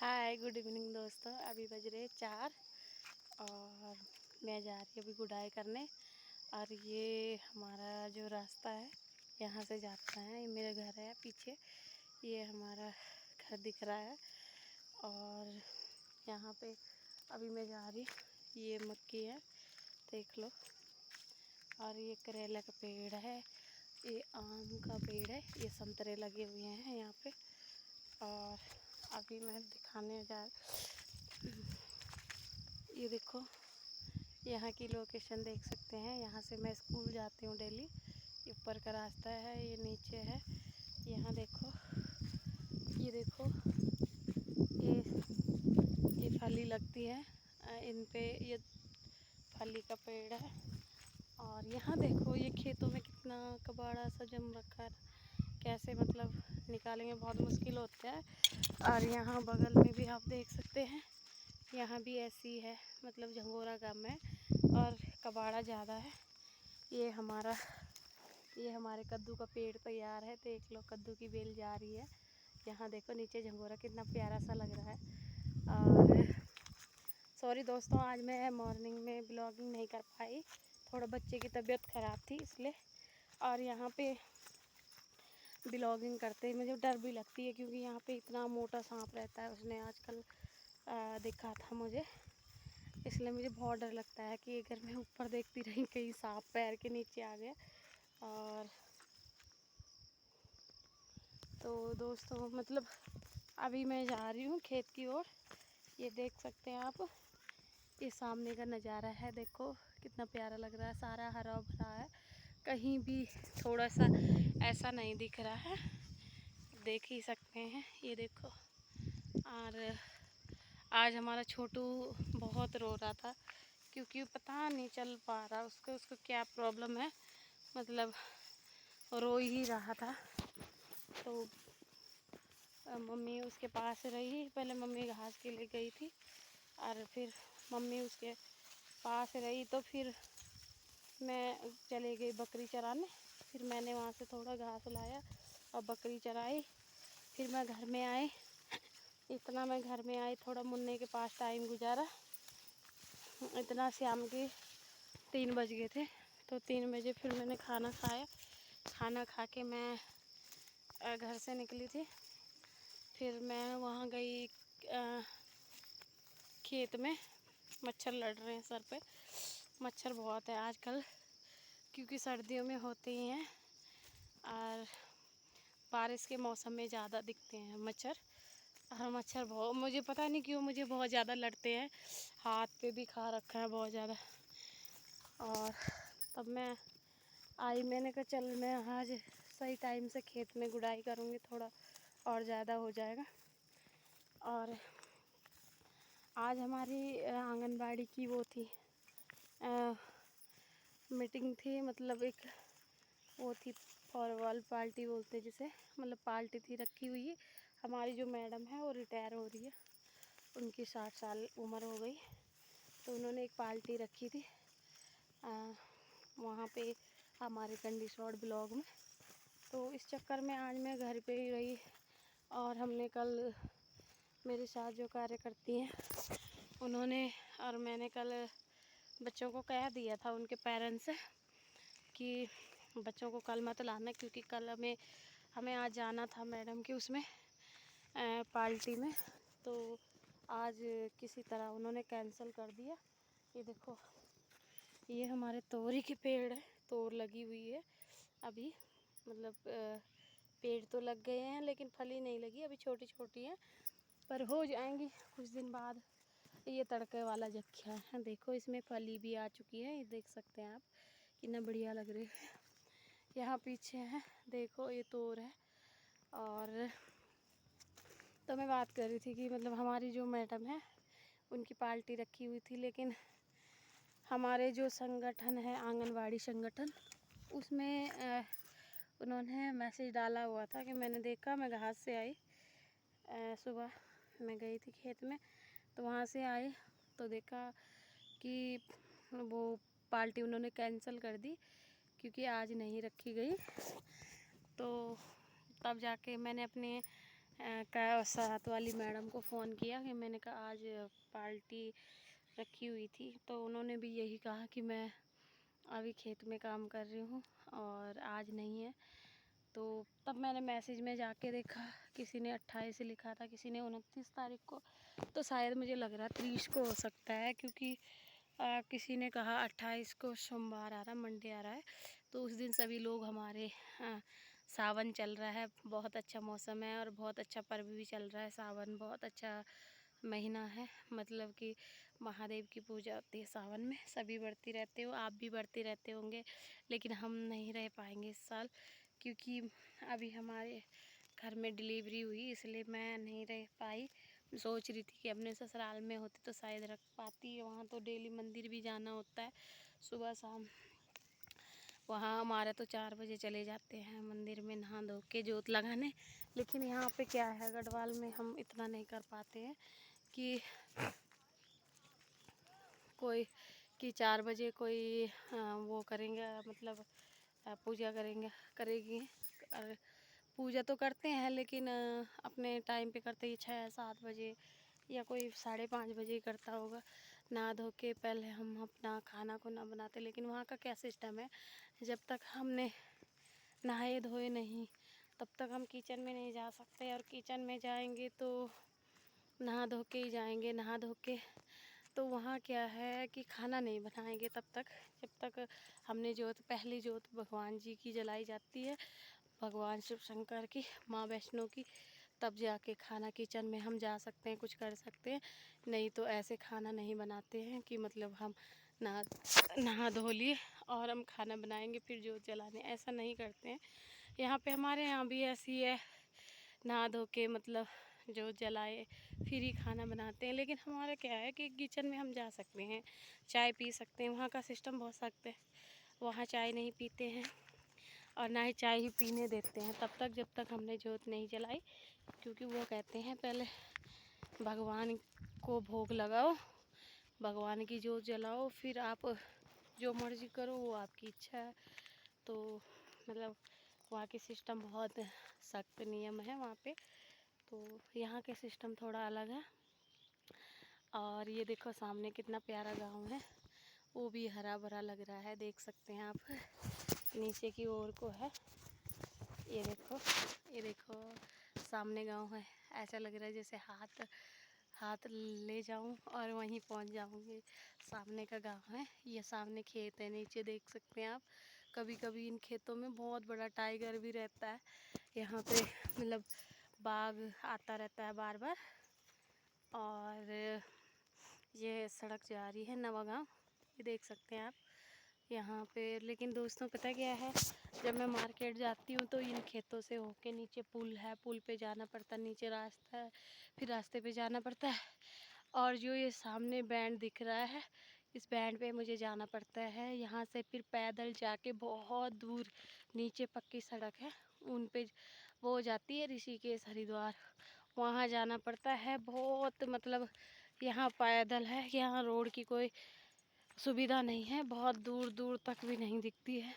Hi good evening दोस्तों। अभी बज रहे 4 और मैं जा रही अभी गुडाई करने। और ये हमारा जो रास्ता है यहाँ से जाता है, ये मेरा घर है पीछे, ये हमारा घर दिख रहा है। और यहाँ पे अभी मैं जा रही, ये मक्की है देख लो, और ये करेला का पेड़ है, ये आम का पेड़ है, ये संतरे लगे हुए हैं यहाँ पे। और अभी मैं दिखाने जा, ये देखो यहाँ की लोकेशन देख सकते हैं। यहाँ से मैं स्कूल जाती हूँ डेली। ऊपर का रास्ता है, ये नीचे है। यहाँ देखो, ये देखो, ये फली लगती है इन पे, ये फली का पेड़ है। और यहाँ देखो ये खेतों में कितना कबाड़ा सा जम रखा है, कैसे मतलब निकालेंगे, बहुत मुश्किल होता है। और यहाँ बगल में भी आप देख सकते हैं, यहाँ भी ऐसी है, मतलब झंगोरा गांव है और कबाड़ा ज़्यादा है। ये हमारे कद्दू का पेड़ तैयार है, देख लो कद्दू की बेल जा रही है। यहाँ देखो नीचे झंगोरा कितना प्यारा सा लग रहा है। और सॉरी दोस्तों, आज मैं मॉर्निंग में ब्लॉगिंग नहीं कर पाई, थोड़ा बच्चे की तबीयत ख़राब थी इसलिए। और यहाँ पे ब्लॉगिंग करते ही मुझे डर भी लगती है, क्योंकि यहाँ पे इतना मोटा सांप रहता है, उसने आजकल देखा था मुझे, इसलिए मुझे बहुत डर लगता है कि अगर मैं ऊपर देखती रही कहीं सांप पैर के नीचे आ गया। और तो दोस्तों मतलब अभी मैं जा रही हूँ खेत की ओर। ये देख सकते हैं आप, ये सामने का नज़ारा है, देखो कितना प्यारा लग रहा है, सारा हरा भरा है, कहीं भी थोड़ा सा ऐसा नहीं दिख रहा है, देख ही सकते हैं। ये देखो, और आज हमारा छोटू बहुत रो रहा था, क्योंकि पता नहीं चल पा रहा उसको क्या प्रॉब्लम है, मतलब रो ही रहा था। तो मम्मी उसके पास रही, पहले मम्मी घास के लिए गई थी और फिर मम्मी उसके पास रही, तो फिर मैं चले गई बकरी चराने। फिर मैंने वहाँ से थोड़ा घास लाया और बकरी चराई। फिर मैं घर में आई, इतना मैं घर में आई, थोड़ा मुन्ने के पास टाइम गुजारा, इतना शाम के 3 बज गए थे। तो 3 बजे फिर मैंने खाना खाया, खाना खा के मैं घर से निकली थी। फिर मैं वहाँ गई खेत में, मच्छर लड़ रहे हैं सर पे, मच्छर बहुत है आजकल, क्योंकि सर्दियों में होते ही हैं और बारिश के मौसम में ज़्यादा दिखते हैं मच्छर। और मच्छर बहुत, मुझे पता नहीं क्यों मुझे बहुत ज़्यादा लड़ते हैं, हाथ पे भी खा रखा है बहुत ज़्यादा। और तब मैं आई, मैंने कहा चल मैं आज सही टाइम से खेत में गुड़ाई करूँगी, थोड़ा और ज़्यादा हो जाएगा। और आज हमारी आंगनबाड़ी की वो थी मीटिंग थी, मतलब एक वो थी फॉरवर्ड पार्टी बोलते हैं जिसे, मतलब पार्टी थी रखी हुई है। हमारी जो मैडम है वो रिटायर हो रही है, उनकी 60 साल उम्र हो गई, तो उन्होंने एक पार्टी रखी थी वहाँ पे हमारे कंडीशॉर्ट ब्लॉक में। तो इस चक्कर में आज मैं घर पे ही रही। और हमने कल, मेरे साथ जो कार्यकर्ती हैं उन्होंने और मैंने कल बच्चों को कह दिया था उनके पेरेंट्स से कि बच्चों को कल मत लाना, क्योंकि कल हमें आज जाना था मैडम की उसमें पार्टी में। तो आज किसी तरह उन्होंने कैंसिल कर दिया। ये देखो, ये हमारे तोरी के पेड़ है, तोर लगी हुई है अभी, मतलब पेड़ तो लग गए हैं लेकिन फली नहीं लगी, अभी छोटी छोटी हैं, पर हो जाएंगी कुछ दिन बाद। ये तड़के वाला जख्या है, देखो इसमें फली भी आ चुकी है, ये देख सकते हैं आप, कितना बढ़िया लग रही है। यहाँ पीछे है देखो, ये तोर है। और तो मैं बात कर रही थी कि मतलब हमारी जो मैडम है उनकी पार्टी रखी हुई थी, लेकिन हमारे जो संगठन है आंगनवाड़ी संगठन, उसमें उन्होंने मैसेज डाला हुआ था कि मैंने देखा, मैं घास से आई सुबह मैं गई थी खेत में, तो वहाँ से आई तो देखा कि वो पार्टी उन्होंने कैंसिल कर दी, क्योंकि आज नहीं रखी गई। तो तब जाके मैंने अपने का साथ वाली मैडम को फ़ोन किया कि मैंने कहा आज पार्टी रखी हुई थी, तो उन्होंने भी यही कहा कि मैं अभी खेत में काम कर रही हूँ और आज नहीं है। तो तब मैंने मैसेज में जाके देखा, किसी ने 28 लिखा था, किसी ने 29 तारीख को, तो शायद मुझे लग रहा 30 को हो सकता है, क्योंकि किसी ने कहा 28 को सोमवार आ रहा, मंडे आ रहा है, तो उस दिन सभी लोग हमारे सावन चल रहा है, बहुत अच्छा मौसम है और बहुत अच्छा पर्व भी चल रहा है। सावन बहुत अच्छा महीना है, मतलब कि महादेव की पूजा होती है सावन में, सभी बढ़ती रहते हो, आप भी बढ़ते रहते होंगे, लेकिन हम नहीं रह पाएंगे इस साल, क्योंकि अभी हमारे घर में डिलीवरी हुई, इसलिए मैं नहीं रह पाई। सोच रही थी कि अपने ससुराल में होती तो शायद रख पाती, वहाँ तो डेली मंदिर भी जाना होता है सुबह शाम। वहाँ हमारा तो 4 बजे चले जाते हैं मंदिर में नहा धो के जोत लगाने, लेकिन यहाँ पे क्या है, गढ़वाल में हम इतना नहीं कर पाते हैं कि कोई कि 4 बजे कोई वो करेंगे, मतलब पूजा करेगी। और पूजा तो करते हैं, लेकिन अपने टाइम पे करते ही 6-7 बजे, या कोई 5:30 बजे ही करता होगा। नहा धो के पहले हम अपना खाना को ना बनाते, लेकिन वहाँ का क्या सिस्टम है, जब तक हमने नहाए धोए नहीं तब तक हम किचन में नहीं जा सकते, और किचन में जाएंगे तो नहा धो के ही जाएंगे। नहा धो के तो वहाँ क्या है कि खाना नहीं बनाएंगे तब तक, जब तक हमने पहली जोत भगवान जी की जलाई जाती है, भगवान शिव शंकर की, माँ वैष्णो की, तब जाके खाना किचन में हम जा सकते हैं, कुछ कर सकते हैं। नहीं तो ऐसे खाना नहीं बनाते हैं कि मतलब हम नहा नहा धो लिए और हम खाना बनाएंगे फिर जोत जलाने, ऐसा नहीं करते हैं। यहाँ पे हमारे यहाँ भी ऐसी है, नहा धो के मतलब जोत जलाए फिर ही खाना बनाते हैं। लेकिन हमारा क्या है कि किचन में हम जा सकते हैं, चाय पी सकते हैं, वहाँ का सिस्टम बहुत सख्त है, वहाँ चाय नहीं पीते हैं और ना ही चाय ही पीने देते हैं तब तक जब तक हमने जोत नहीं जलाई, क्योंकि वो कहते हैं पहले भगवान को भोग लगाओ, भगवान की जोत जलाओ, फिर आप जो मर्जी करो, वो आपकी इच्छा है। तो मतलब वहाँ की सिस्टम बहुत सख्त नियम है वहाँ पे, तो यहाँ के सिस्टम थोड़ा अलग है। और ये देखो सामने कितना प्यारा गांव है, वो भी हरा भरा लग रहा है, देख सकते हैं आप, नीचे की ओर को है। ये देखो सामने गांव है, ऐसा लग रहा है जैसे हाथ हाथ ले जाऊं और वहीं पहुंच जाऊंगी। सामने का गांव है, ये सामने खेत है, नीचे देख सकते हैं आप। कभी कभी इन खेतों में बहुत बड़ा टाइगर भी रहता है, यहाँ पे मतलब बाघ आता रहता है बार बार। और ये सड़क जा रही है नवागांव, ये देख सकते हैं आप यहाँ पे। लेकिन दोस्तों पता क्या है, जब मैं मार्केट जाती हूँ तो इन खेतों से होके नीचे पुल है, पुल पे जाना पड़ता है, नीचे रास्ता है, फिर रास्ते पे जाना पड़ता है। और जो ये सामने बैंड दिख रहा है, इस बैंड पे मुझे जाना पड़ता है, यहाँ से फिर पैदल जाके बहुत दूर नीचे पक्की सड़क है, उन पे वो जाती है ऋषिकेश हरिद्वार, वहाँ जाना पड़ता है। बहुत मतलब यहाँ पैदल है, यहाँ रोड की कोई सुविधा नहीं है, बहुत दूर दूर तक भी नहीं दिखती है,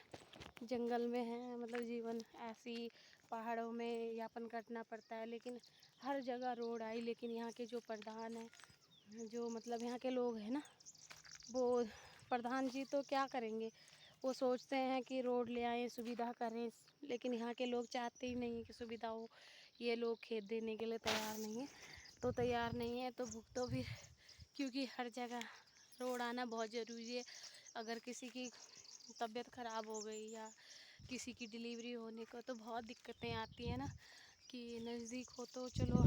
जंगल में है, मतलब जीवन ऐसी पहाड़ों में यापन करना पड़ता है। लेकिन हर जगह रोड आई, लेकिन यहाँ के जो प्रधान हैं, जो मतलब यहाँ के लोग हैं ना, वो प्रधान जी तो क्या करेंगे, वो सोचते हैं कि रोड ले आएँ, सुविधा करें, लेकिन यहाँ के लोग चाहते ही नहीं कि सुविधा हो, ये लोग खेत देने के लिए तैयार नहीं है। तो तैयार नहीं है तो भुगतो फिर, क्योंकि हर जगह रोड आना बहुत ज़रूरी है। अगर किसी की तबीयत ख़राब हो गई या किसी की डिलीवरी होने को, तो बहुत दिक्कतें आती हैं ना, कि नज़दीक हो तो चलो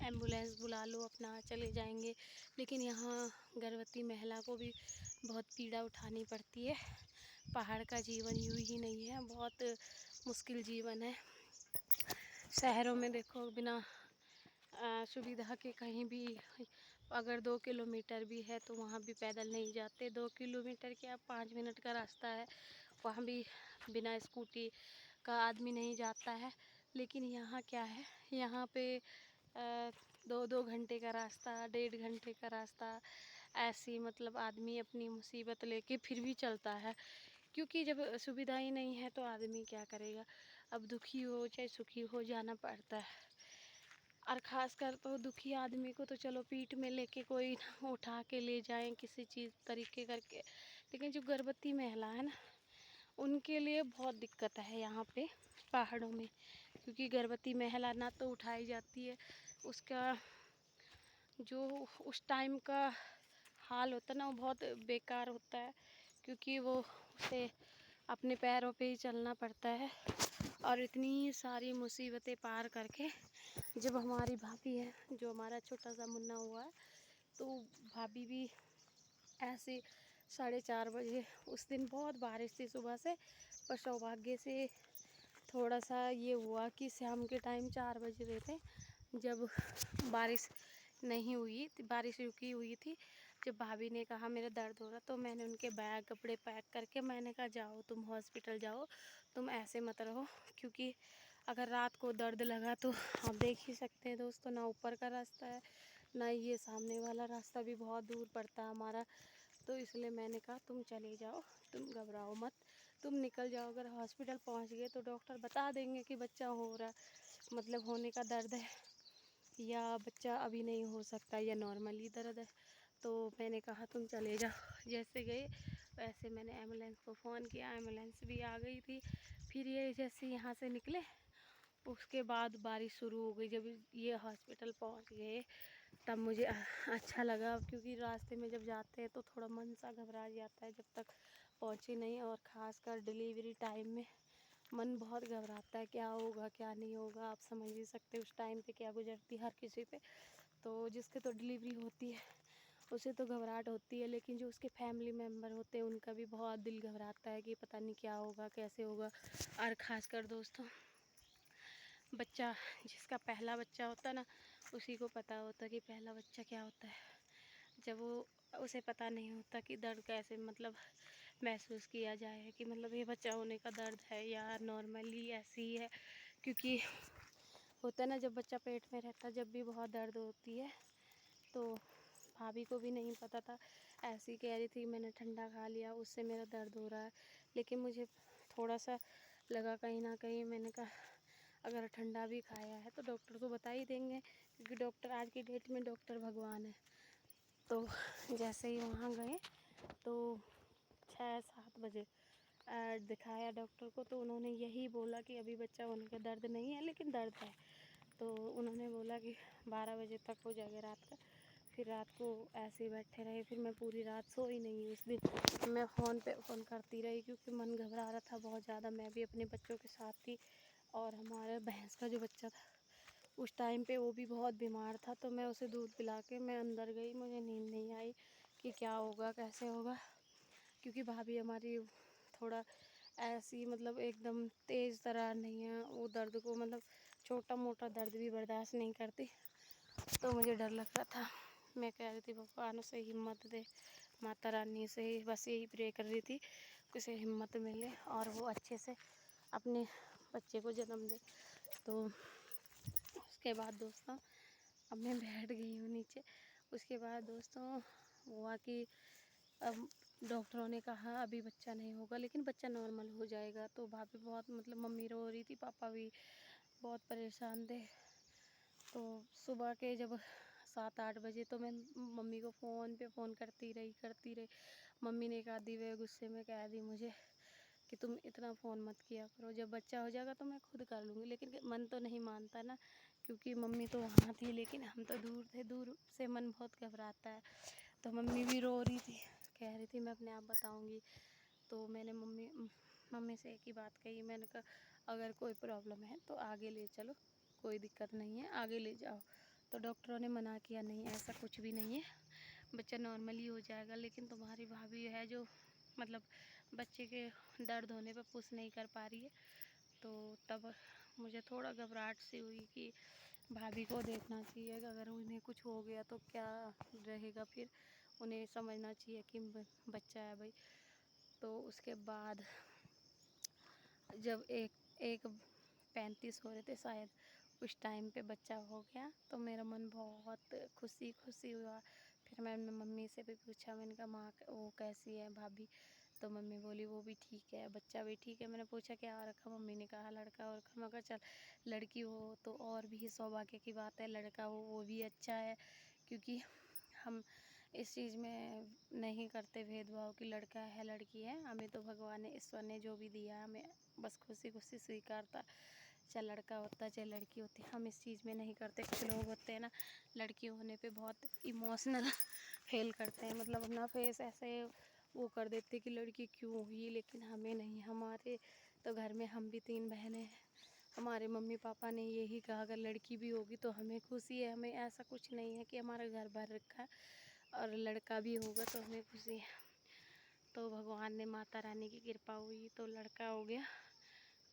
एम्बुलेंस बुला लो, अपना चले जाएंगे, लेकिन यहाँ गर्भवती महिला को भी बहुत पीड़ा उठानी पड़ती है। पहाड़ का जीवन यूँ ही नहीं है, बहुत मुश्किल जीवन है। शहरों में देखो बिना सुविधा के कहीं भी अगर 2 किलोमीटर भी है तो वहाँ भी पैदल नहीं जाते, 2 किलोमीटर क्या 5 मिनट का रास्ता है, वहाँ भी बिना स्कूटी का आदमी नहीं जाता है। लेकिन यहाँ क्या है, यहाँ पे 2-2 घंटे का रास्ता, 1.5 घंटे का रास्ता, ऐसी मतलब आदमी अपनी मुसीबत लेके फिर भी चलता है, क्योंकि जब सुविधा ही नहीं है तो आदमी क्या करेगा। अब दुखी हो चाहे सुखी हो, जाना पड़ता है। और ख़ासकर तो दुखी आदमी को तो चलो पीठ में लेके कोई उठा के ले जाएं किसी चीज़ तरीके करके, लेकिन जो गर्भवती महिला है ना, उनके लिए बहुत दिक्कत है यहाँ पे पहाड़ों में, क्योंकि गर्भवती महिला ना तो उठाई जाती है, उसका जो उस टाइम का हाल होता है ना वो बहुत बेकार होता है, क्योंकि वो उसे अपने पैरों पे ही चलना पड़ता है। और इतनी सारी मुसीबतें पार करके जब हमारी भाभी है, जो हमारा छोटा सा मुन्ना हुआ है, तो भाभी भी ऐसे 4:30 बजे, उस दिन बहुत बारिश थी सुबह से, पर सौभाग्य से थोड़ा सा ये हुआ कि शाम के टाइम 4 बज रहे थे, जब बारिश नहीं हुई थी, बारिश रुकी हुई थी, जब भाभी ने कहा मेरा दर्द हो रहा, तो मैंने उनके बैग कपड़े पैक करके मैंने कहा जाओ तुम हॉस्पिटल जाओ, तुम ऐसे मत रहो, क्योंकि अगर रात को दर्द लगा तो आप देख ही सकते हैं दोस्तों, ना ऊपर का रास्ता है ना ये सामने वाला रास्ता भी बहुत दूर पड़ता है हमारा। तो इसलिए मैंने कहा तुम चले जाओ, तुम घबराओ मत, तुम निकल जाओ, अगर हॉस्पिटल पहुंच गए तो डॉक्टर बता देंगे कि बच्चा हो रहा, मतलब होने का दर्द है, या बच्चा अभी नहीं हो सकता, या नॉर्मली दर्द है। तो मैंने कहा तुम चले जाओ। जैसे गए वैसे मैंने एम्बुलेंस को फ़ोन किया, एम्बुलेंस भी आ गई थी। फिर ये जैसे यहाँ से निकले, उसके बाद बारिश शुरू हो गई। जब ये हॉस्पिटल पहुँच गए तब मुझे अच्छा लगा, क्योंकि रास्ते में जब जाते हैं तो थोड़ा मन सा घबरा जाता है जब तक पहुँचे नहीं, और ख़ासकर डिलीवरी टाइम में मन बहुत घबराता है, क्या होगा क्या नहीं होगा। आप समझ ही सकते उस टाइम पे क्या गुजरती हर किसी पे। तो जिसके तो डिलीवरी होती है उसे तो घबराहट होती है, लेकिन जो उसके फैमिली मेम्बर होते हैं उनका भी बहुत दिल घबराता है कि पता नहीं क्या होगा कैसे होगा। और ख़ासकर दोस्तों, बच्चा जिसका पहला बच्चा होता है ना, उसी को पता होता है कि पहला बच्चा क्या होता है। जब वो उसे पता नहीं होता कि दर्द कैसे मतलब महसूस किया जाए, कि मतलब ये बच्चा होने का दर्द है या नॉर्मली ऐसी ही है। क्योंकि होता है ना, जब बच्चा पेट में रहता जब भी बहुत दर्द होती है। तो भाभी को भी नहीं पता था, ऐसी कह रही थी मैंने ठंडा खा लिया उससे मेरा दर्द हो रहा है। लेकिन मुझे थोड़ा सा लगा कहीं ना कहीं, मैंने कहा अगर ठंडा भी खाया है तो डॉक्टर तो बता ही देंगे, क्योंकि डॉक्टर आज की डेट में डॉक्टर भगवान है। तो जैसे ही वहाँ गए तो 6-7 बजे दिखाया डॉक्टर को, तो उन्होंने यही बोला कि अभी बच्चा होने का दर्द नहीं है लेकिन दर्द है। तो उन्होंने बोला कि 12 बजे तक हो जाएगा रात का। फिर रात को ऐसे ही बैठे रहे, फिर मैं पूरी रात सोई नहीं उस दिन। मैं फ़ोन पे फ़ोन करती रही, क्योंकि मन घबरा रहा था बहुत ज़्यादा। मैं भी अपने बच्चों के साथ थी, और हमारे भैंस का जो बच्चा था उस टाइम पे वो भी बहुत बीमार था। तो मैं उसे दूध पिला के मैं अंदर गई, मुझे नींद नहीं आई कि क्या होगा कैसे होगा, क्योंकि भाभी हमारी थोड़ा ऐसी मतलब एकदम तेज़ तरह नहीं है, वो दर्द को मतलब छोटा मोटा दर्द भी बर्दाश्त नहीं करती। तो मुझे डर लग रहा था। मैं कह रही थी भगवान उसे हिम्मत दे, माता रानी से बस यही प्रे कर रही थी कि उसे हिम्मत मिले और वो अच्छे से अपने बच्चे को जन्म दे। तो उसके बाद दोस्तों, अब मैं बैठ गई हूँ नीचे। उसके बाद दोस्तों हुआ कि अब डॉक्टरों ने कहा अभी बच्चा नहीं होगा, लेकिन बच्चा नॉर्मल हो जाएगा। तो भाभी बहुत मतलब मम्मी रो रही थी, पापा भी बहुत परेशान थे। तो सुबह के जब 7-8 बजे, तो मैं मम्मी को फ़ोन पे फ़ोन करती रही। मम्मी ने एक आधी वे गुस्से में कह दी मुझे कि तुम इतना फ़ोन मत किया करो, जब बच्चा हो जाएगा तो मैं खुद कर लूँगी। लेकिन मन तो नहीं मानता ना, क्योंकि मम्मी तो वहाँ थी लेकिन हम तो दूर थे, दूर से मन बहुत घबराता है। तो मम्मी भी रो रही थी, कह रही थी मैं अपने आप बताऊँगी। तो मैंने मम्मी से एक ही बात कही, मैंने कहा अगर कोई प्रॉब्लम है तो आगे ले चलो, कोई दिक्कत नहीं है, आगे ले जाओ। तो डॉक्टरों ने मना किया, नहीं ऐसा कुछ भी नहीं है, बच्चा नॉर्मली हो जाएगा। लेकिन तुम्हारी भाभी है जो मतलब बच्चे के दर्द होने पर पुश नहीं कर पा रही है। तो तब मुझे थोड़ा घबराहट सी हुई कि भाभी को देखना चाहिए कि अगर उन्हें कुछ हो गया तो क्या रहेगा, फिर उन्हें समझना चाहिए कि बच्चा है भाई। तो उसके बाद जब एक एक 35 हो रहे थे शायद, उस टाइम पे बच्चा हो गया, तो मेरा मन बहुत खुशी खुशी हुआ। फिर मैंने मम्मी से भी पूछा, मैंने कहा माँ वो कैसी है भाभी, तो मम्मी बोली वो भी ठीक है, बच्चा भी ठीक है। मैंने पूछा क्या रखा, मम्मी ने कहा लड़का और रखा। मैं कहा चल लड़की हो तो और भी सौभाग्य की बात है, लड़का हो वो भी अच्छा है, क्योंकि हम इस चीज़ में नहीं करते भेदभाव कि लड़का है लड़की है। हमें तो भगवान ने, ईश्वर ने जो भी दिया हमें बस खुशी खुशी स्वीकारता, चाहे लड़का होता चाहे लड़की होती, हम इस चीज़ में नहीं करते। कुछ लोग होते हैं ना, लड़की होने पे बहुत इमोशनल फील करते हैं, मतलब अपना फेस ऐसे वो कर देते कि लड़की क्यों हुई, लेकिन हमें नहीं। हमारे तो घर में हम भी 3 बहनें हैं, हमारे मम्मी पापा ने यही कहा अगर लड़की भी होगी तो हमें खुशी है। हमें ऐसा कुछ नहीं है कि हमारा घर भर रखा है, और लड़का भी होगा तो हमें खुशी है। तो भगवान ने, माता रानी की कृपा हुई तो लड़का हो गया।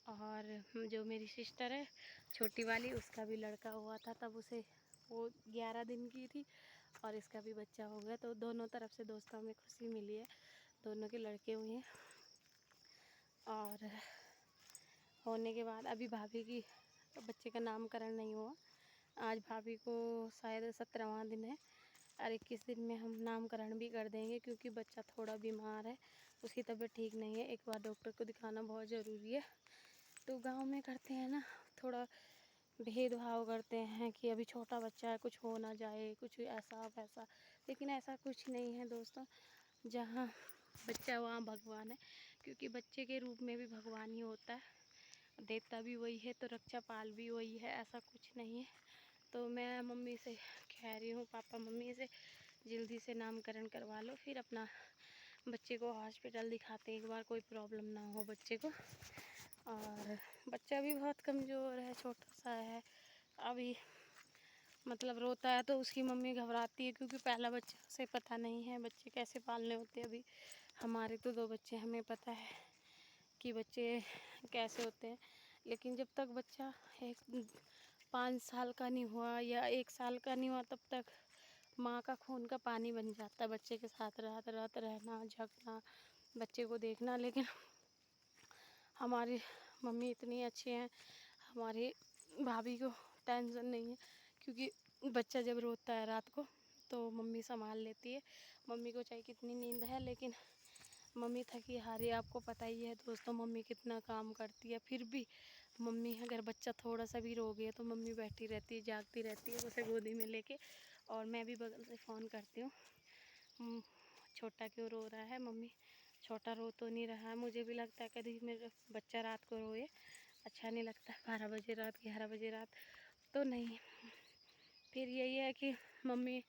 और जो मेरी सिस्टर है छोटी वाली, उसका भी लड़का हुआ था, तब उसे वो 11 दिन की थी, और इसका भी बच्चा हो गया। तो दोनों तरफ से दोस्तों में खुशी मिली है, दोनों के लड़के हुए हैं। और होने के बाद अभी भाभी की बच्चे का नामकरण नहीं हुआ, आज भाभी को शायद 17वां दिन है, और 21 दिन में हम नामकरण भी कर देंगे, क्योंकि बच्चा थोड़ा बीमार है, उसकी तबीयत ठीक नहीं है। एक बार डॉक्टर को दिखाना बहुत ज़रूरी है। तो गांव में करते हैं ना, थोड़ा भेदभाव करते हैं कि अभी छोटा बच्चा है, कुछ हो ना जाए, कुछ ऐसा वैसा, लेकिन ऐसा कुछ नहीं है दोस्तों। जहाँ बच्चा वहाँ भगवान है, क्योंकि बच्चे के रूप में भी भगवान ही होता है, देवता भी वही है तो रक्षापाल भी वही है, ऐसा कुछ नहीं है। तो मैं मम्मी से कह रही हूँ, पापा मम्मी से जल्दी से नामकरण करवा लो, फिर अपना बच्चे को हॉस्पिटल दिखाते हैं एक बार, कोई प्रॉब्लम ना हो बच्चे को। और बच्चा भी बहुत कमज़ोर है, छोटा सा है अभी, मतलब रोता है तो उसकी मम्मी घबराती है, क्योंकि पहला बच्चा, उसे पता नहीं है बच्चे कैसे पालने होते हैं। अभी हमारे तो 2 बच्चे, हमें पता है कि बच्चे कैसे होते हैं, लेकिन जब तक बच्चा 5 साल का नहीं हुआ या 1 साल का नहीं हुआ, तब तक माँ का खून का पानी बन जाता है बच्चे के साथ, रात रात रहना, झगना, बच्चे को देखना। लेकिन हमारी मम्मी इतनी अच्छी हैं, हमारी भाभी को टेंशन नहीं है, क्योंकि बच्चा जब रोता है रात को तो मम्मी संभाल लेती है। मम्मी को चाहे कितनी नींद है, लेकिन मम्मी थकी हारी, आपको पता ही है दोस्तों मम्मी कितना काम करती है, फिर भी मम्मी अगर बच्चा थोड़ा सा भी रो गया तो मम्मी बैठी रहती है, जागती रहती है उसे गोदी में लेके, और मैं भी बगल से फ़ोन करती हूँ, छोटा क्यों रो रहा है मम्मी, छोटा रो तो नहीं रहा है। मुझे भी लगता है कभी मेरा बच्चा रात को रोए, अच्छा नहीं लगता, 12 बजे रात, 11 बजे रात तो नहीं। फिर यही है कि मम्मी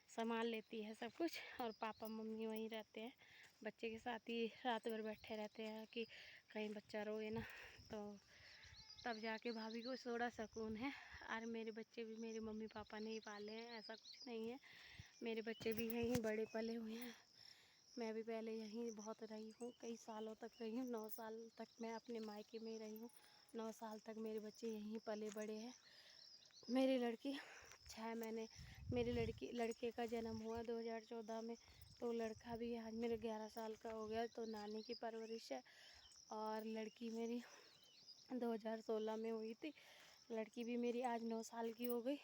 संभाल लेती है सब कुछ, और पापा मम्मी वहीं रहते हैं, बच्चे के साथ ही रात भर बैठे रहते हैं कि कहीं बच्चा रोए ना, तो तब जाके भाभी को थोड़ा सुकून है। और मेरे बच्चे भी मेरे मम्मी पापा ने ही पाले हैं, ऐसा कुछ नहीं है, मेरे बच्चे भी यहीं बड़े पले हुए हैं। मैं भी पहले यहीं बहुत रही हूँ, कई सालों तक रही हूँ, 9 साल तक मैं अपने मायके में रही हूँ, 9 साल तक मेरे बच्चे यहीं पले बड़े हैं। मेरी लड़की 6 महीने, मेरी लड़के का जन्म हुआ 2014 में, तो लड़का भी आज मेरे 11 साल का हो गया, तो नानी की परवरिश है। और लड़की मेरी 2016 में हुई थी, लड़की भी मेरी आज 9 साल की हो गई,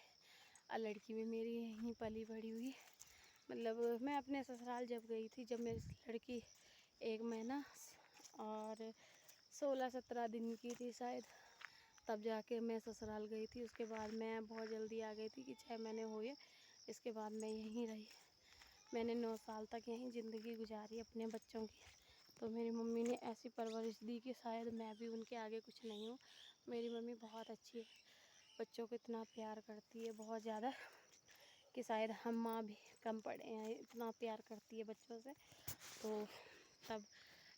और लड़की भी मेरी यहीं पली बड़ी हुई। मतलब मैं अपने ससुराल जब गई थी, जब मेरी लड़की 1 महीना और 16-17 दिन की थी शायद, तब जाके मैं ससुराल गई थी। उसके बाद मैं बहुत जल्दी आ गई थी कि 6 महीने हुए, इसके बाद मैं यहीं रही। मैंने 9 साल तक यहीं ज़िंदगी गुजारी अपने बच्चों की। तो मेरी मम्मी ने ऐसी परवरिश दी कि शायद मैं भी उनके आगे कुछ नहीं हूँ। मेरी मम्मी बहुत अच्छी है, बच्चों को इतना प्यार करती है, बहुत ज़्यादा, कि शायद हम माँ भी कम पड़े हैं, इतना प्यार करती है बच्चों से। तो तब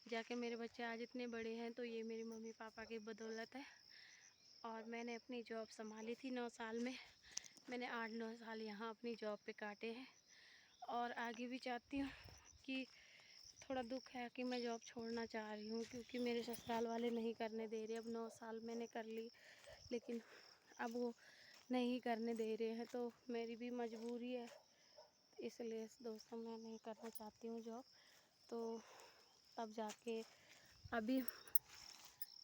जाके मेरे बच्चे आज इतने बड़े हैं, तो ये मेरी मम्मी पापा की बदौलत है। और मैंने अपनी जॉब संभाली थी 9 साल में, मैंने 8-9 साल यहाँ अपनी जॉब पे काटे हैं, और आगे भी चाहती हूँ कि, थोड़ा दुख है कि मैं जॉब छोड़ना चाह रही हूँ, क्योंकि मेरे ससुराल वाले नहीं करने दे रहे। अब 9 साल मैंने कर ली, लेकिन अब वो नहीं करने दे रहे हैं, तो मेरी भी मजबूरी है, इसलिए दोस्तों मैं नहीं करना चाहती हूँ जॉब। तो तब जाके अभी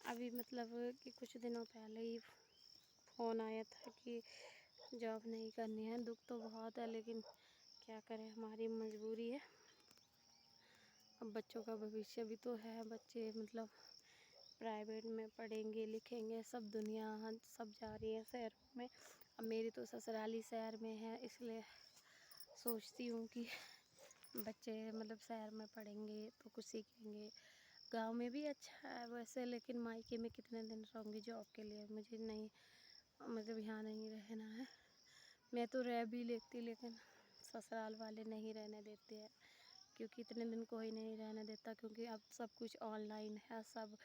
अभी मतलब कि कुछ दिनों पहले ही फ़ोन आया था कि जॉब नहीं करनी है। दुख तो बहुत है, लेकिन क्या करें, हमारी मजबूरी है। अब बच्चों का भविष्य भी तो है, बच्चे मतलब प्राइवेट में पढ़ेंगे लिखेंगे, सब दुनिया सब जा रही है शहरों में। अब मेरी तो ससुराली शहर में है, इसलिए सोचती हूँ कि बच्चे मतलब शहर में पढ़ेंगे तो कुछ सीखेंगे। गांव में भी अच्छा है वैसे, लेकिन मायके में कितने दिन रहूँगी जॉब के लिए, मुझे नहीं मतलब यहाँ नहीं रहना है। मैं तो रह भी लेती, लेकिन ससुराल वाले नहीं रहने देते हैं, क्योंकि इतने दिन कोई नहीं रहने देता, क्योंकि अब सब कुछ ऑनलाइन है, सब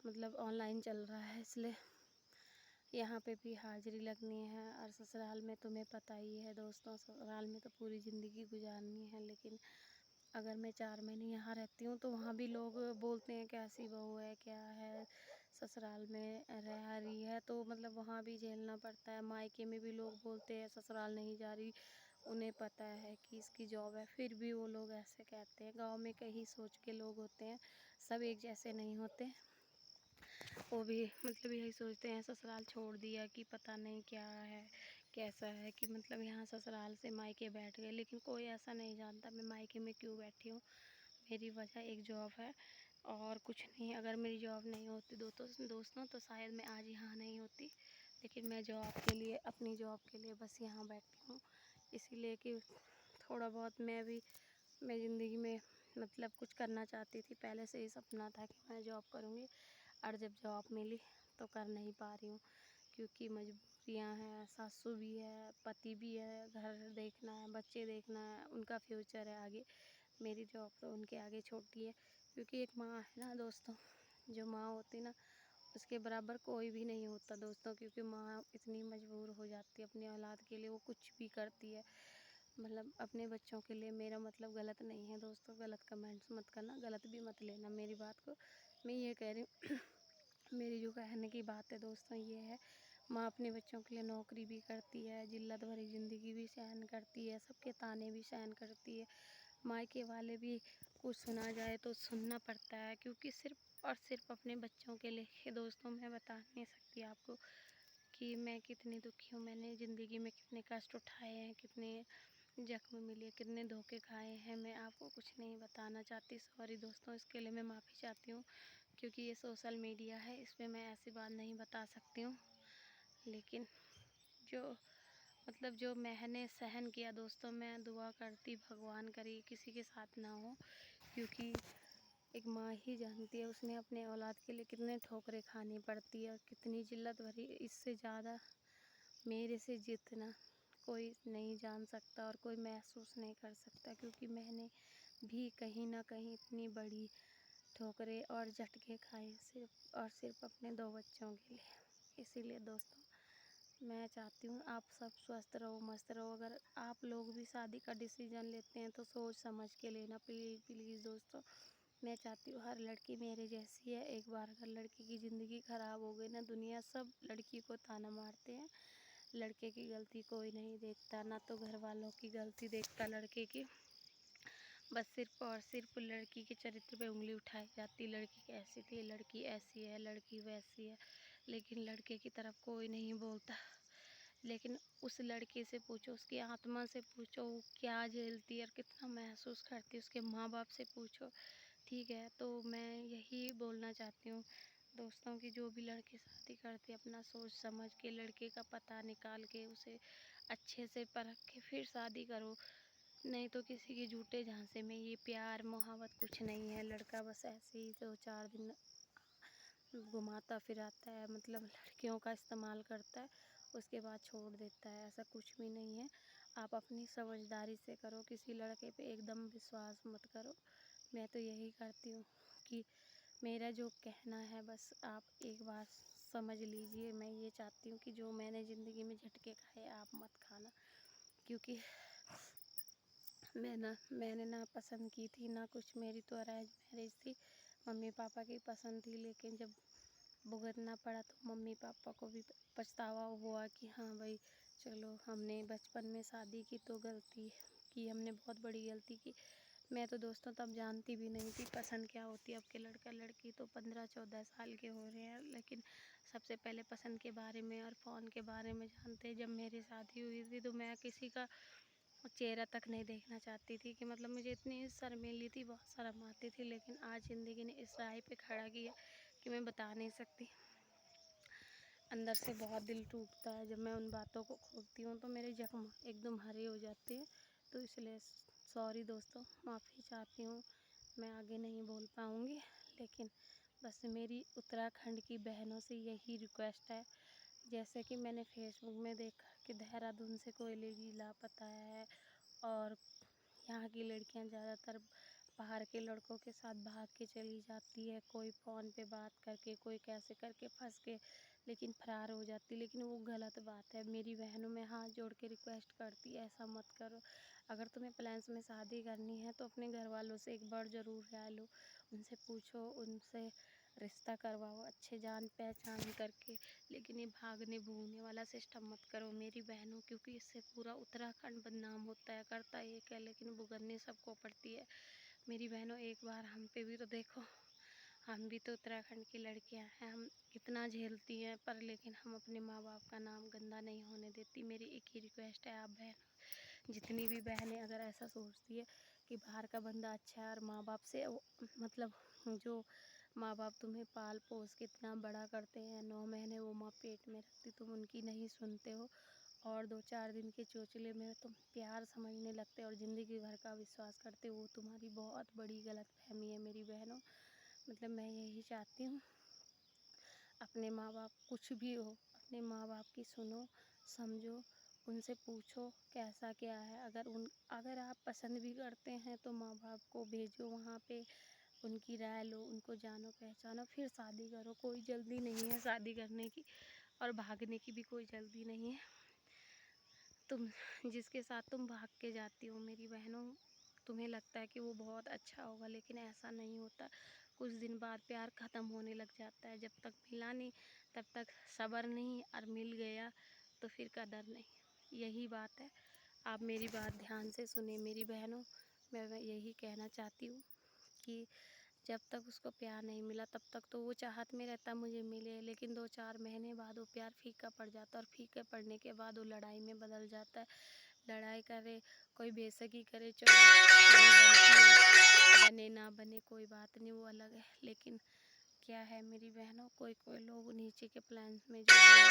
मतलब ऑनलाइन चल रहा है, इसलिए यहाँ पे भी हाज़िरी लगनी है। और ससुराल में तुम्हें पता ही है दोस्तों, ससुराल में तो पूरी ज़िंदगी गुजारनी है। लेकिन अगर मैं 4 महीने यहाँ रहती हूँ तो वहाँ भी लोग बोलते हैं कैसी बहू है, क्या है, ससुराल में रह रही है, तो मतलब वहाँ भी झेलना पड़ता है। मायके में भी लोग बोलते हैं ससुराल नहीं जा रही, उन्हें पता है कि इसकी जॉब है, फिर भी वो लोग ऐसे कहते हैं। गाँव में कई सोच के लोग होते हैं, सब एक जैसे नहीं होते। वो भी मतलब यही सोचते हैं ससुराल छोड़ दिया कि पता नहीं क्या है, कैसा है, कि मतलब यहाँ ससुराल से मायके बैठ गए। लेकिन कोई ऐसा नहीं जानता मैं मायके में क्यों बैठी हूँ। मेरी वजह एक जॉब है और कुछ नहीं। अगर मेरी जॉब नहीं होती दोस्तों तो शायद मैं आज यहाँ नहीं होती। लेकिन मैं जॉब के लिए, अपनी जॉब के लिए बस यहाँ बैठी हूँ, इसीलिए कि थोड़ा बहुत मैं ज़िंदगी में मतलब कुछ करना चाहती थी। पहले से ही सपना था कि मैं जॉब करूँगी, और जब जॉब मिली तो कर नहीं पा रही हूँ, क्योंकि मजबूरियाँ हैं, सासू भी है, पति भी है, घर देखना है, बच्चे देखना है, उनका फ्यूचर है आगे। मेरी जॉब तो उनके आगे छोटी है, क्योंकि एक माँ है ना दोस्तों, जो माँ होती ना, उसके बराबर कोई भी नहीं होता दोस्तों। क्योंकि माँ इतनी मजबूर हो जाती है अपनी औलाद के लिए, वो कुछ भी करती है, मतलब अपने बच्चों के लिए। मेरा मतलब गलत नहीं है दोस्तों, गलत कमेंट्स मत करना, गलत भी मत लेना मेरी बात को। मैं ये कह रही हूँ मेरी जो कहने की बात है दोस्तों ये है, माँ अपने बच्चों के लिए नौकरी भी करती है, जिल्लत भरी ज़िंदगी भी सहन करती है, सबके ताने भी सहन करती है, मायके वाले भी कुछ सुना जाए तो सुनना पड़ता है, क्योंकि सिर्फ़ और सिर्फ अपने बच्चों के लिए। दोस्तों मैं बता नहीं सकती आपको कि मैं कितनी दुखी हूँ। मैंने ज़िंदगी में कितने कष्ट उठाए हैं, कितने ज़ख्म मिले, कितने धोखे खाए हैं, मैं आपको कुछ नहीं बताना चाहती। सॉरी दोस्तों, इसके लिए मैं माफ़ी चाहती हूँ, क्योंकि ये सोशल मीडिया है, इस पे मैं ऐसी बात नहीं बता सकती हूँ। लेकिन जो मतलब जो मैंने सहन किया दोस्तों, मैं दुआ करती भगवान करे किसी के साथ ना हो, क्योंकि एक माँ ही जानती है उसने अपने औलाद के लिए कितने ठोकरें खानी पड़ती है और कितनी जिल्लत भरी। इससे ज़्यादा मेरे से जितना कोई नहीं जान सकता और कोई महसूस नहीं कर सकता, क्योंकि मैंने भी कहीं ना कहीं इतनी बड़ी ठोकरें और झटके खाए सिर्फ़ और सिर्फ अपने 2 बच्चों के लिए। इसीलिए दोस्तों मैं चाहती हूँ आप सब स्वस्थ रहो, मस्त रहो। अगर आप लोग भी शादी का डिसीज़न लेते हैं तो सोच समझ के लेना प्लीज़ प्लीज़ दोस्तों। मैं चाहती हूँ हर लड़की मेरे जैसी है। एक बार अगर लड़की की ज़िंदगी ख़राब हो गई ना, दुनिया सब लड़की को ताना मारते हैं, लड़के की गलती कोई नहीं देखता, ना तो घर वालों की गलती देखता लड़के की। बस सिर्फ़ और सिर्फ लड़की के चरित्र पे उंगली उठाई जाती, लड़की कैसी थी, लड़की ऐसी है, लड़की वैसी है, लेकिन लड़के की तरफ कोई नहीं बोलता। लेकिन उस लड़के से पूछो, उसकी आत्मा से पूछो वो क्या झेलती है और कितना महसूस करती है, उसके माँ बाप से पूछो, ठीक है। तो मैं यही बोलना चाहती हूँ दोस्तों कि जो भी लड़के शादी करते हैं अपना सोच समझ के, लड़के का पता निकाल के, उसे अच्छे से परख के फिर शादी करो, नहीं तो किसी के झूठे झांसे में ये प्यार मोहब्बत कुछ नहीं है। लड़का बस ऐसे ही 2-4 दिन घुमाता फिराता है, मतलब लड़कियों का इस्तेमाल करता है, उसके बाद छोड़ देता है, ऐसा कुछ भी नहीं है। आप अपनी समझदारी से करो, किसी लड़के पे एकदम विश्वास मत करो। मैं तो यही करती हूँ कि मेरा जो कहना है बस आप एक बार समझ लीजिए। मैं ये चाहती हूँ कि जो मैंने ज़िंदगी में झटके खाए आप मत खाना, क्योंकि मैंने ना पसंद की थी ना कुछ, मेरी तो अरेंज मैरिज थी, मम्मी पापा की पसंद थी। लेकिन जब भुगतना पड़ा तो मम्मी पापा को भी पछतावा हुआ कि हाँ भाई चलो, हमने बचपन में शादी की तो गलती की, हमने बहुत बड़ी गलती की। मैं तो दोस्तों तब जानती भी नहीं थी पसंद क्या होती है। अब के लड़का लड़की तो 15-14 साल के हो रहे हैं, लेकिन सबसे पहले पसंद के बारे में और फ़ोन के बारे में जानते हैं। जब मेरी शादी हुई थी तो मैं किसी का चेहरा तक नहीं देखना चाहती थी कि मतलब मुझे इतनी शर्मीली थी, बहुत शर्म आती थी। लेकिन आज ज़िंदगी ने इस राह पे खड़ा किया कि मैं बता नहीं सकती। अंदर से बहुत दिल टूटता है जब मैं उन बातों को खोजती हूँ, तो मेरे जख्म एकदम हरे हो जाते हैं। तो इसलिए सॉरी दोस्तों, माफ़ी चाहती हूँ, मैं आगे नहीं बोल पाऊँगी। लेकिन बस मेरी उत्तराखंड की बहनों से यही रिक्वेस्ट है, जैसे कि मैंने फेसबुक में देखा कि देहरादून से कोई लड़की लापता है और यहाँ की लड़कियाँ ज़्यादातर बाहर के लड़कों के साथ भाग के चली जाती है, कोई फ़ोन पे बात करके, कोई कैसे करके फंस के लेकिन फ़रार हो जाती। लेकिन वो गलत बात है। मेरी बहनों में हाथ जोड़ के रिक्वेस्ट करती है, ऐसा मत करो। अगर तुम्हें प्लान्स में शादी करनी है तो अपने घर वालों से एक बार ज़रूर राय लो, उनसे पूछो, उनसे रिश्ता करवाओ अच्छे जान पहचान करके। लेकिन ये भागने भूगने वाला सिस्टम मत करो मेरी बहनों, क्योंकि इससे पूरा उत्तराखंड बदनाम होता है। करता ये क्या, लेकिन भुगतनी सबको पड़ती है। मेरी बहनों, एक बार हम पे भी तो देखो, हम भी तो उत्तराखंड की लड़कियां हैं, हम कितना झेलती हैं, पर लेकिन हम अपने माँ बाप का नाम गंदा नहीं होने देती। मेरी एक ही रिक्वेस्ट है, आप बहन, जितनी भी बहनें अगर ऐसा सोचती है कि बाहर का बंदा अच्छा है और माँ बाप से मतलब जो माँ बाप तुम्हें पाल पोस के इतना बड़ा करते हैं, 9 महीने वो माँ पेट में रखती, तुम उनकी नहीं सुनते हो और 2-4 दिन के चोचले में तुम प्यार समझने लगते और ज़िंदगी भर का विश्वास करते हो, वो तुम्हारी बहुत बड़ी गलतफहमी है मेरी बहनों। मतलब मैं यही चाहती हूँ, अपने माँ बाप कुछ भी हो, अपने माँ बाप की सुनो, समझो, उनसे पूछो कैसा क्या है। अगर आप पसंद भी करते हैं तो माँ बाप को भेजो वहाँ पे, उनकी राय लो, उनको जानो पहचानो, फिर शादी करो। कोई जल्दी नहीं है शादी करने की और भागने की भी कोई जल्दी नहीं है। तुम जिसके साथ तुम भाग के जाती हो मेरी बहनों, तुम्हें लगता है कि वो बहुत अच्छा होगा, लेकिन ऐसा नहीं होता। कुछ दिन बाद प्यार ख़त्म होने लग जाता है। जब तक मिला नहीं तब तक सब्र नहीं, और मिल गया तो फिर कदर नहीं। यही बात है। आप मेरी बात ध्यान से सुने मेरी बहनों। मैं यही कहना चाहती हूँ कि जब तक उसको प्यार नहीं मिला तब तक तो वो चाहत में रहता मुझे मिले, लेकिन 2-4 महीने बाद वो प्यार फीका पड़ जाता है और फीके पड़ने के बाद वो लड़ाई में बदल जाता है। लड़ाई करे, कोई बेइज्जती करे, चलो नहीं बनती है, बने ना बने कोई बात नहीं, वो अलग है। लेकिन क्या है मेरी बहनों, कोई कोई लोग नीचे के प्लान्स में जो भी है,